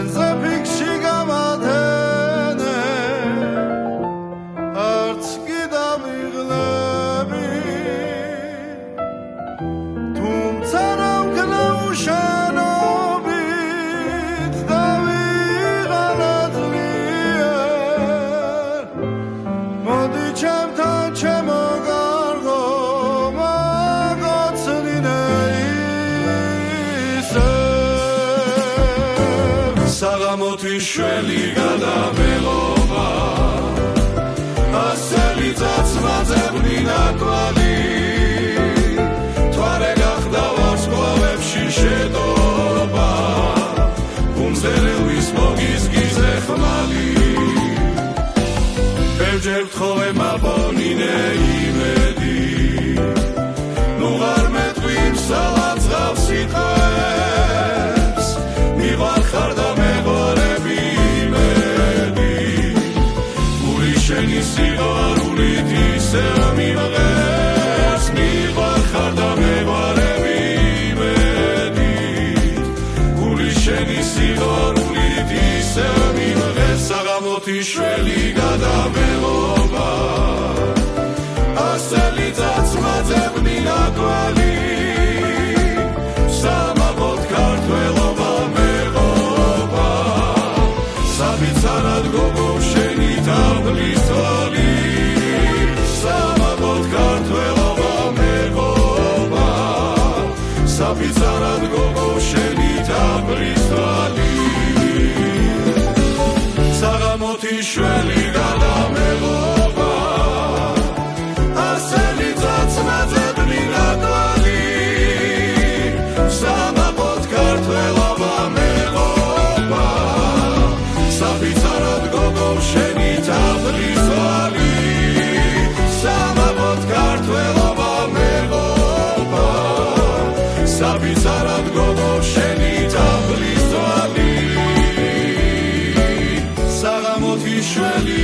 შენზე ფიქში გამადენე არც კი დამიღლები თუმცა რა ვქნა უშენობით დავიღალად ლიერ მოდი ჩემთან ჩემო გარღო მაგოცნინე საღამოთი შველი გადამელობა ასელი ძაცმაძებნი ნაკვალი თვარე გახდა ვარსკვლავებში შედობა გუნზერელვის მოგიზგიზე ხმალი ბევრჯერ ვთხოვე მალბონინე იმედი ნუ ვარ მეტყვი მსალაძღავს სიტყვებს მივარხარ და შენი სიყვარულით ისე მიმღეს მივარხარ და მევარები იმედით გული შენი სიყვარულით ისე მიმღეს საღამოთი შველი გადამელობა ასელი ძაცმაძებნი ნაკვალი სამაბოდ ქართველობა მეღობა საბიცარად გოგო შენი თაბლის თვალი სამაბოდ ქართველობა მეღობა საბიცარად გოგო შენი თაბლის თვალი საღამოთი შველი გადამელობა ასელი ძაცმაძებნი ნაკვალი სამაბოდ ქართველობა მეღობა საბიცარად გოგო შენი თაბლის თვალი სამაბოდ ქართველობა მეღობა საბიცარად გოგო შენი თაბლის თვალი საღამოთი შველი